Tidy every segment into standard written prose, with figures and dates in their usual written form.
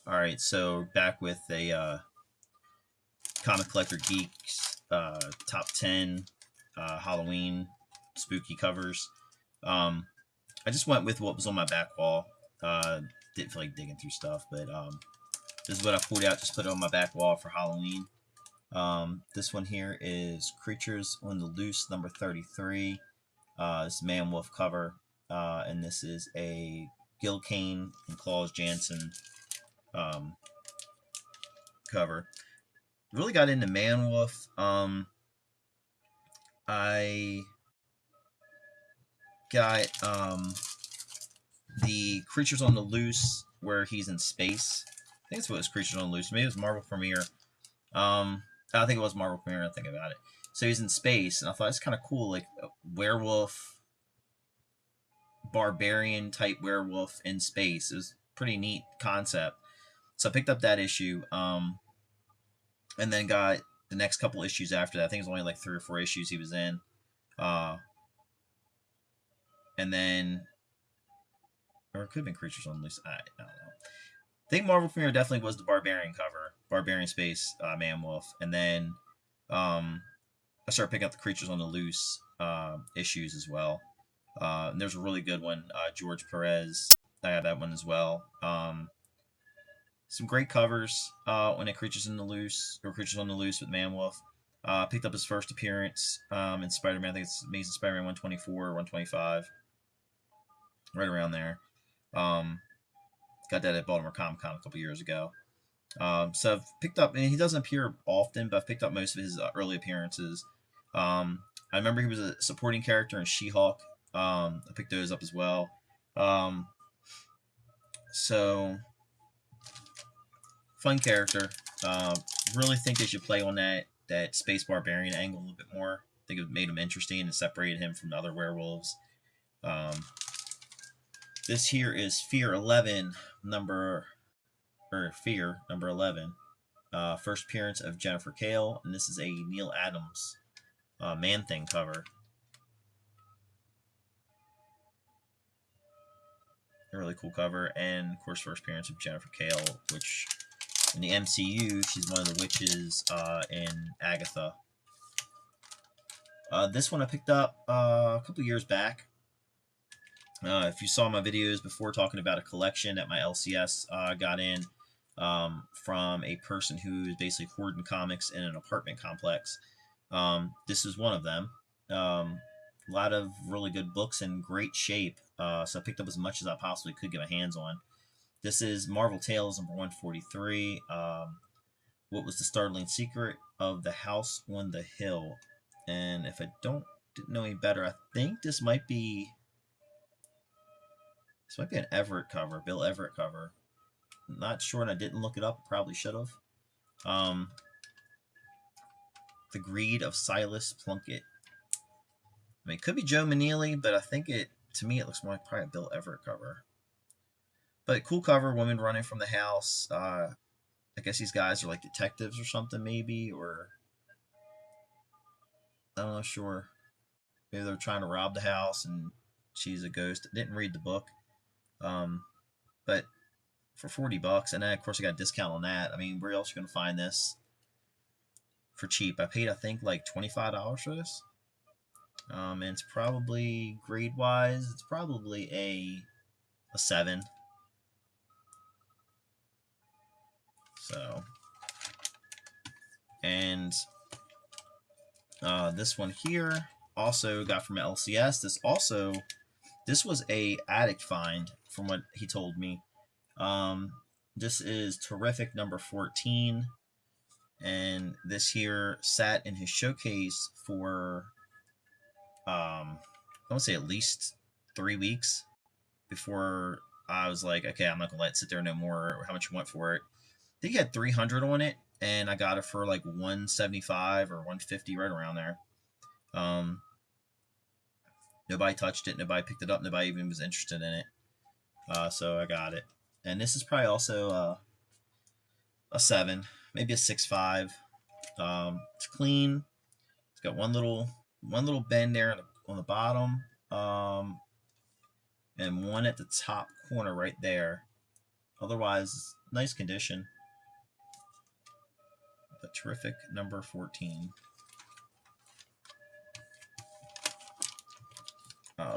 Alright, so back with a Comic Collector Geeks top 10 Halloween spooky covers. Um, I just went with what was on my back wall. Didn't feel like digging through stuff, but this is what I pulled out, just put it on my back wall for Halloween. This one here is Creatures on the Loose, number 33. This Man Wolf cover, and this is a Gil Kane and Claus Jansen um, cover. Really got into Man Wolf. I got the Creatures on the Loose where he's in space. I think that's what it was, Creatures on the Loose. Maybe it was Marvel Premiere. I think it was Marvel Premiere. I think about it. So he's in space, and I thought it's kind of cool, like a werewolf, barbarian type werewolf in space. It was a pretty neat concept. So I picked up that issue, and then got the next couple issues after that. I think it was only like 3 or 4 issues he was in. And then, or it could have been Creatures on the Loose. I don't know. I think Marvel Premiere definitely was the Barbarian cover, Barbarian Space Man Wolf, and then I started picking up the Creatures on the Loose issues as well. And there's a really good one, George Perez. I had that one as well. Some great covers on Creatures on the Loose with Man Wolf. Picked up his first appearance in Spider-Man. I think it's Amazing Spider-Man 124 or 125, right around there. Got that at Baltimore Comic Con a couple years ago. So I've picked up, and he doesn't appear often, but I've picked up most of his early appearances. I remember he was a supporting character in She-Hulk. I picked those up as well. So fun character. Really think they should play on that space barbarian angle a little bit more. I think it made him interesting and separated him from the other werewolves. This here is Fear 11, number 11. First appearance of Jennifer Kale, and this is a Neil Adams Man-Thing cover. A really cool cover, and of course, first appearance of Jennifer Kale, which in the MCU, she's one of the witches in Agatha. This one I picked up a couple years back. If you saw my videos before talking about a collection that my LCS got in from a person who's basically hoarding comics in an apartment complex, this is one of them. A lot of really good books in great shape, so I picked up as much as I possibly could get my hands on. This is Marvel Tales number 143. What was the startling secret of the house on the hill? And if I didn't know any better, I think this might be an Everett cover, Bill Everett cover. I'm not sure, and I didn't look it up. Probably should have. The Greed of Silas Plunkett. I mean, it could be Joe Manili, but I think to me, it looks more like probably a Bill Everett cover. But cool cover, women running from the house. I guess these guys are like detectives or something, maybe, or I'm not sure. Maybe they're trying to rob the house and she's a ghost. I didn't read the book. But for $40, and then of course I got a discount on that. I mean, where else are you gonna find this for cheap? I paid, I think, like $25 for this. And it's probably grade wise, it's probably a 7. So, and this one here also got from LCS. This was a addict find from what he told me. This is Terrific number 14, and this here sat in his showcase for I want to say at least 3 weeks before I was like, okay, I'm not gonna let it sit there no more. Or how much you want for it? I think he had 300 on it, and I got it for like 175 or 150, right around there. Nobody touched it. Nobody picked it up. Nobody even was interested in it. So I got it. And this is probably also a 7, maybe a 6.5. It's clean. It's got one little bend there on the bottom, and one at the top corner right there. Otherwise, nice condition, but terrific number 14.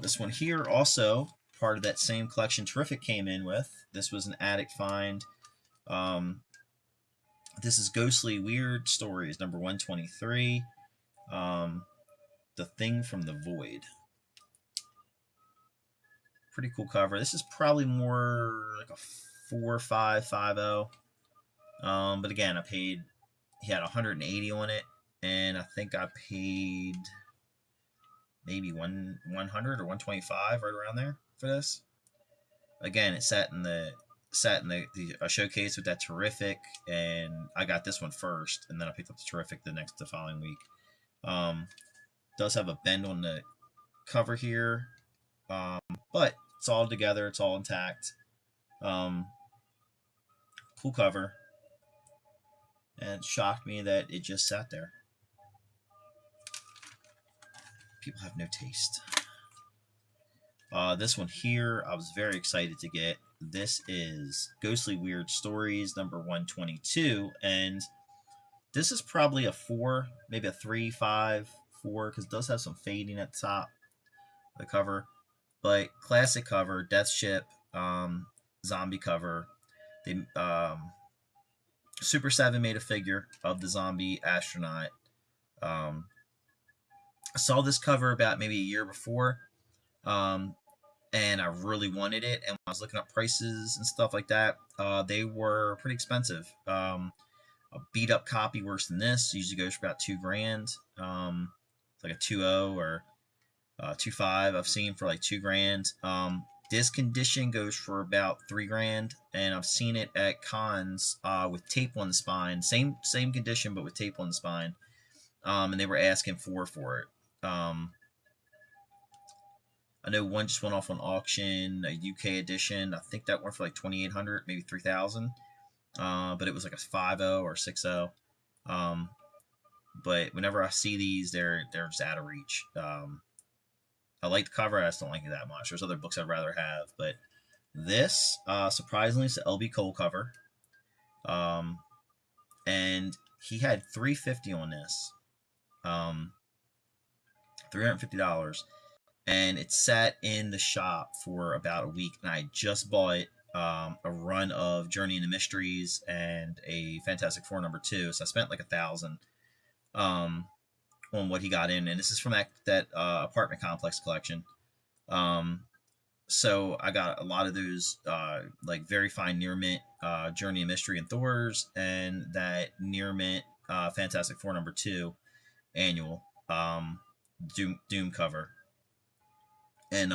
This one here also part of that same collection Terrific came in with. This was an attic find. Um, this is Ghostly Weird Stories, number 123. The Thing from the Void. Pretty cool cover. This is probably more like a 4550. But again, I paid. He had 180 on it, and I think I paid maybe 100 or 125, right around there for this. Again, it sat in the showcase with that Terrific, and I got this one first, and then I picked up the Terrific the following week. Does have a bend on the cover here, but it's all together, it's all intact. Cool cover, and it shocked me that it just sat there. People have no taste. This one here, I was very excited to get. This is Ghostly Weird Stories, number 122, and this is probably a 4, maybe a 3, 5, 4, because it does have some fading at the top of the cover. But classic cover, Death Ship, zombie cover. They Super 7 made a figure of the zombie astronaut. I saw this cover about maybe a year before, and I really wanted it. And when I was looking up prices and stuff like that, they were pretty expensive. A beat up copy worse than this usually goes for about $2,000. It's like a 2.0 or 2.5 I've seen for like $2,000. This condition goes for about $3,000, and I've seen it at cons with tape on the spine, same condition but with tape on the spine, and they were asking for it. I know one just went off on auction, a UK edition. I think that went for like 2,800, maybe 3,000. But it was like a 5.0 or 6.0. But whenever I see these, they're just out of reach. I like the cover. I just don't like it that much. There's other books I'd rather have, but this, surprisingly, is the LB Cole cover. And he had $350 on this. $350. And it sat in the shop for about a week, and I just bought a run of Journey into Mysteries and a Fantastic Four #2, so I spent like $1,000 on what he got in, and this is from that apartment complex collection. So I got a lot of those like very fine near mint Journey into Mystery and Thor's, and that near mint Fantastic Four #2 annual Doom cover. And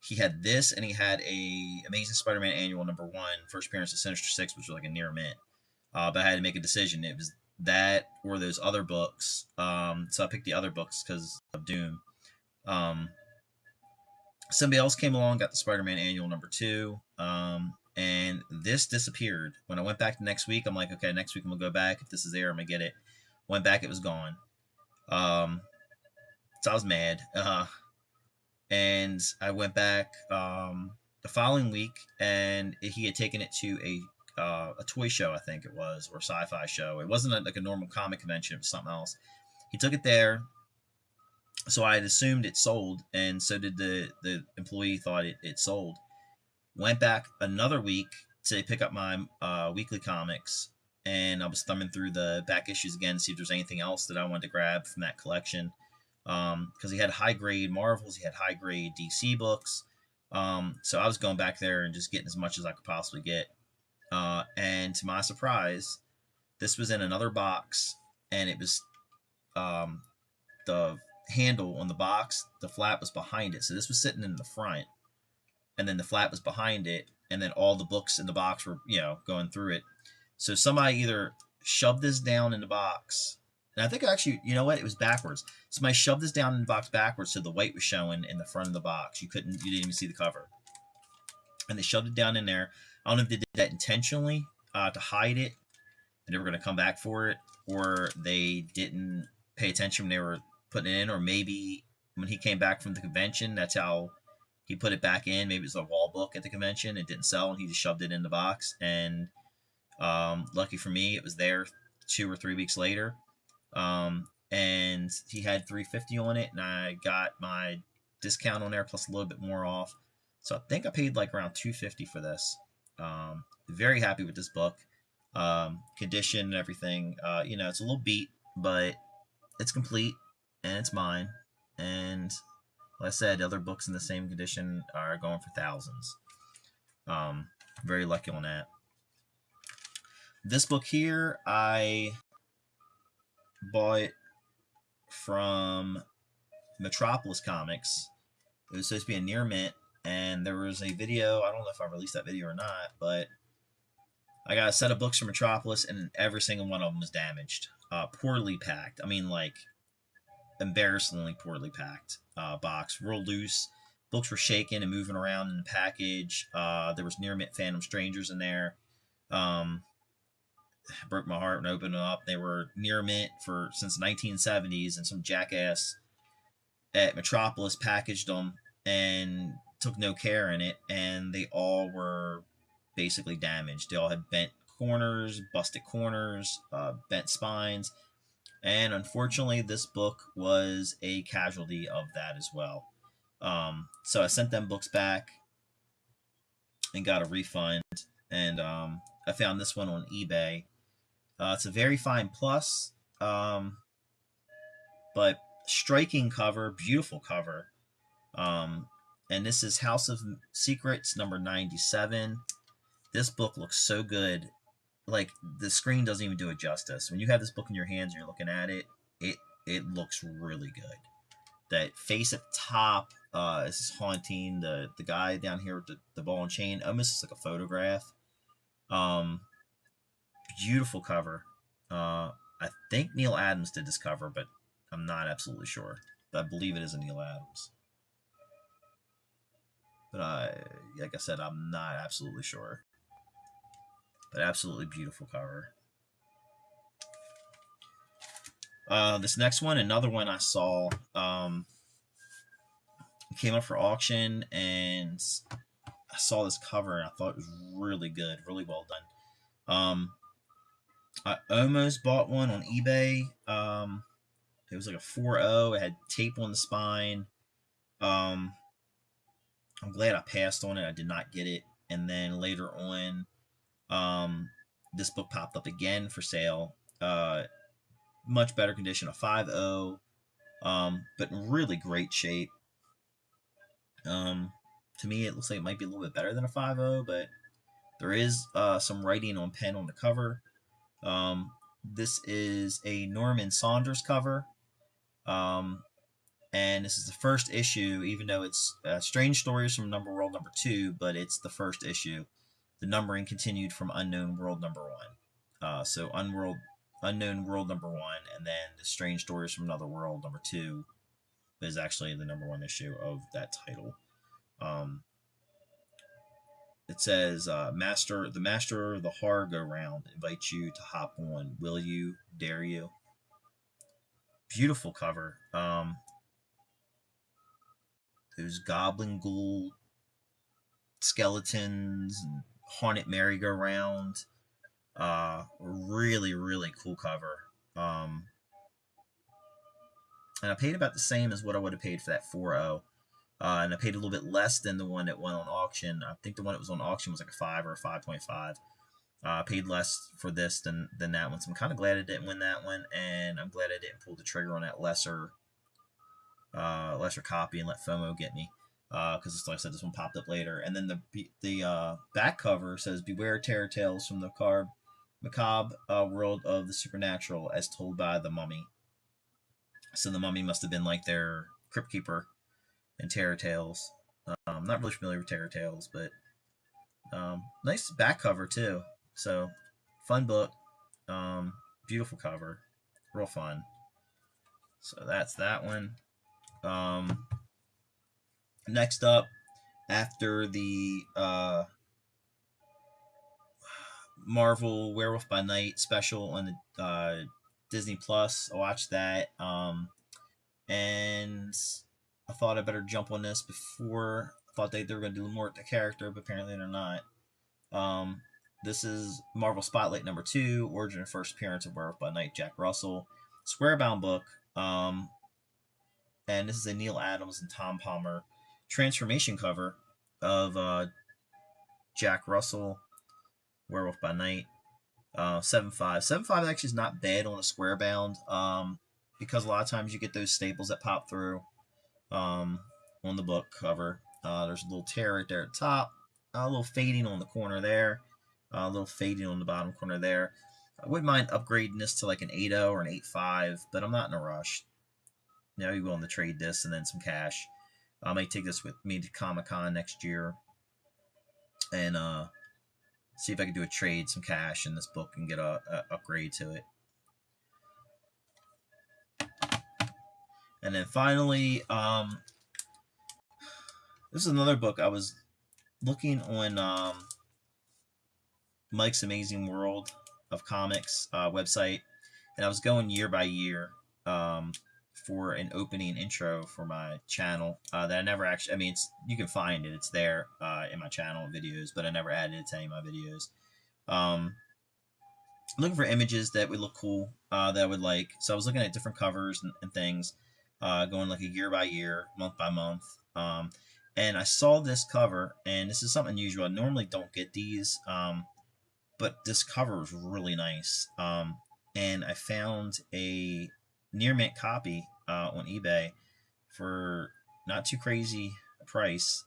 he had this, and he had a Amazing Spider-Man Annual #1, first appearance of Sinister Six, which was like a near mint. But I had to make a decision. It was that or those other books. So I picked the other books because of Doom. Somebody else came along, got the Spider-Man Annual #2, and this disappeared. When I went back the next week, I'm like, okay, next week I'm gonna go back. If this is there, I'm gonna get it. Went back, it was gone. So I was mad. And I went back the following week, and he had taken it to a toy show, I think it was, or sci-fi show. It wasn't like a normal comic convention; it was something else. He took it there, so I had assumed it sold, and so did the employee. Thought it sold. Went back another week to pick up my weekly comics, and I was thumbing through the back issues again to see if there's anything else that I wanted to grab from that collection. Because he had high grade Marvels, he had high grade DC books. So I was going back there and just getting as much as I could possibly get. And to my surprise, this was in another box, and it was the handle on the box, the flap was behind it. So this was sitting in the front, and then the flap was behind it, and then all the books in the box were, going through it. So somebody either shoved this down in the box. And I think actually, you know what? It was backwards. Somebody shoved this down in the box backwards, so the white was showing in the front of the box. You didn't even see the cover. And they shoved it down in there. I don't know if they did that intentionally to hide it, and they were going to come back for it, or they didn't pay attention when they were putting it in, or maybe when he came back from the convention, that's how he put it back in. Maybe it was a wall book at the convention. It didn't sell, and he just shoved it in the box. And lucky for me, it was there 2 or 3 weeks later. And he had 350 on it, and I got my discount on there plus a little bit more off. So I think I paid like around 250 for this. Very happy with this book. Condition and everything. It's a little beat, but it's complete and it's mine. And like I said, other books in the same condition are going for thousands. Very lucky on that. This book here, I bought from Metropolis Comics. It was supposed to be a near mint, and there was a video. I don't know if I released that video or not, but I got a set of books from Metropolis, and every single one of them was damaged, poorly packed. I mean, like embarrassingly poorly packed box, real loose. Books were shaking and moving around in the package. There was near mint Phantom Strangers in there. Broke my heart when I opened them up. They were near mint for since the 1970s, and some jackass at Metropolis packaged them and took no care in it, and they all were basically damaged. They all had bent corners, busted corners, bent spines, and unfortunately, this book was a casualty of that as well. So I sent them books back and got a refund, and I found this one on eBay. It's a very fine plus, but striking cover, beautiful cover. And this is House of Secrets number 97. This book looks so good. Like, the screen doesn't even do it justice. When you have this book in your hands and you're looking at it, it looks really good. That face at the top is haunting. The guy down here with the ball and chain almost looks like a photograph. Beautiful cover. I think Neil Adams did this cover, but I'm not absolutely sure. But I believe it is a Neil Adams. But like I said, I'm not absolutely sure. But absolutely beautiful cover. This next one, another one I saw, came up for auction, and I saw this cover, and I thought it was really good, really well done. I almost bought one on eBay. It was like a 4.0. It had tape on the spine. I'm glad I passed on it. I did not get it. And then later on, this book popped up again for sale. Much better condition, a 5.0, but in really great shape. To me, it looks like it might be a little bit better than a 5.0, but there is some writing on pen on the cover. This is a Norman Saunders cover. And this is the first issue, even though it's Strange Stories from Number World number 2, but it's the first issue. The numbering continued from Unknown World number 1. So Unknown World number 1, and then the Strange Stories from Another World number 2 is actually the number 1 issue of that title. It says, the master of the horror go round invites you to hop on. Will you? Dare you? Beautiful cover. Those goblin ghoul skeletons and haunted merry-go-round. Really, really cool cover. And I paid about the same as what I would have paid for that 4.0. And I paid a little bit less than the one that went on auction. I think the one that was on auction was like a 5 or a 5.5. I paid less for this than that one, so I'm kind of glad I didn't win that one, and I'm glad I didn't pull the trigger on that lesser copy and let FOMO get me, because like I said, this one popped up later. And then the back cover says, "Beware terror tales from the macabre world of the supernatural, as told by the mummy." So the mummy must have been like their crypt keeper in Terror Tales. I'm not really familiar with Terror Tales, but nice back cover too. So fun book, beautiful cover, real fun. So that's that one. Next up, after the Marvel Werewolf by Night special on the Disney Plus, I watched that, and I thought I better jump on this before Thought they were going to do more with the character, but apparently they're not. This is Marvel Spotlight #2, Origin and First Appearance of Werewolf by Night, Jack Russell. Squarebound book. And this is a Neil Adams and Tom Palmer transformation cover of Jack Russell, Werewolf by Night. 7.5. 7.5 actually is not bad on a square bound, because a lot of times you get those staples that pop through on the book cover. There's a little tear right there at the top, a little fading on the corner there, a little fading on the bottom corner there. I wouldn't mind upgrading this to like an 8.0 or an 8.5, but I'm not in a rush. Now you're willing to trade this and then some cash. I might take this with me to Comic-Con next year and see if I can do a trade, some cash in this book, and get a upgrade to it. And then finally, this is another book. I was looking on Mike's Amazing World of Comics website, and I was going year by year for an opening intro for my channel that I never actually, I mean, you can find it, it's there in my channel videos, but I never added it to any of my videos. Looking for images that would look cool, that I would like. So I was looking at different covers and things, going like a year by year, month by month. And I saw this cover, and this is something unusual. I normally don't get these, but this cover was really nice. And I found a near mint copy on eBay for not too crazy a price.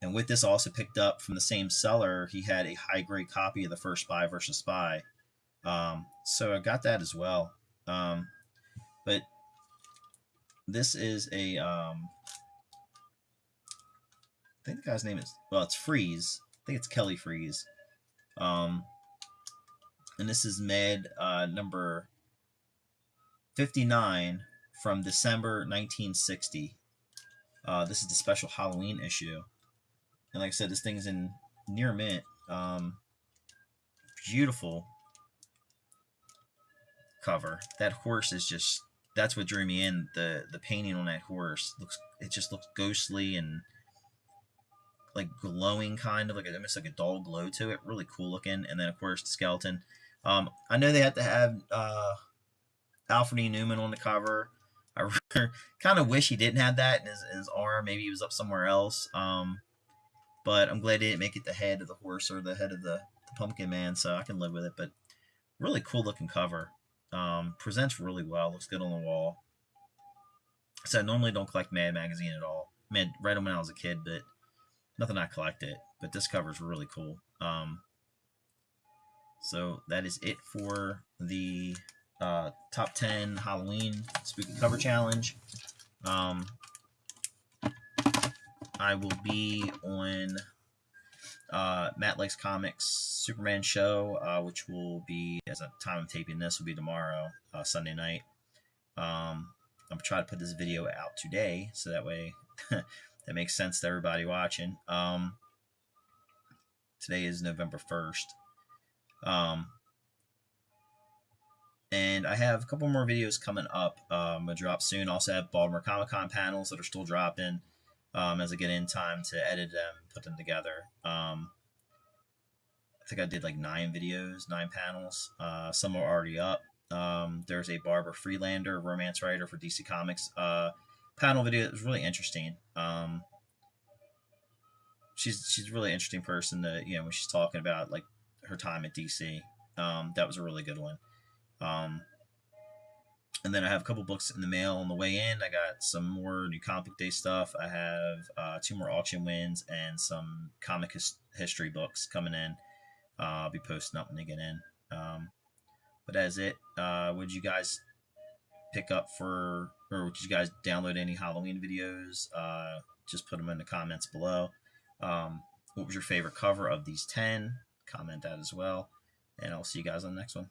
And with this, I also picked up from the same seller, he had a high grade copy of the first Spy versus Spy. So I got that as well. But this is a, I think the guy's name is, well, it's Freeze. I think it's Kelly Freeze. And this is Med number 59 from December 1960. This is the special Halloween issue. And like I said, this thing's in near mint. Beautiful cover. That horse is just, that's what drew me in. The painting on that horse it just looks ghostly and like glowing, kind of like almost like a dull glow to it. Really cool looking. And then of course the skeleton. I know they had to have Alfred E. Newman on the cover. I kind of wish he didn't have that in his arm. Maybe he was up somewhere else. But I'm glad they didn't make it the head of the horse or the head of the Pumpkin Man, so I can live with it. But really cool looking cover. Presents really well. Looks good on the wall. So I normally don't collect Mad magazine at all. Mad read them when I was a kid, but nothing I collected. But this cover is really cool. So that is it for the top 10 Halloween spooky cover challenge. I will be on Matt Likes Comics Superman show, which will be, as a time of taping this, will be tomorrow, Sunday night. I'm trying to put this video out today, so that way that makes sense to everybody watching. Today is November 1st. And I have a couple more videos coming up. I'm going to drop soon. Also have Baltimore Comic-Con panels that are still dropping as I get in time to edit them, put them together. I think I did like 9 videos, 9 panels. Some are already up. There's a Barbara Freelander, romance writer for DC Comics, panel video that was really interesting. She's a really interesting person to, when she's talking about like her time at DC. That was a really good one. And then I have a couple books in the mail on the way in. I got some more new Comic Day stuff. I have 2 more auction wins and some comic history books coming in. I'll be posting up when they get in. But that's it. Would you guys pick up or would you guys download any Halloween videos? Just put them in the comments below. What was your favorite cover of these 10? Comment that as well. And I'll see you guys on the next one.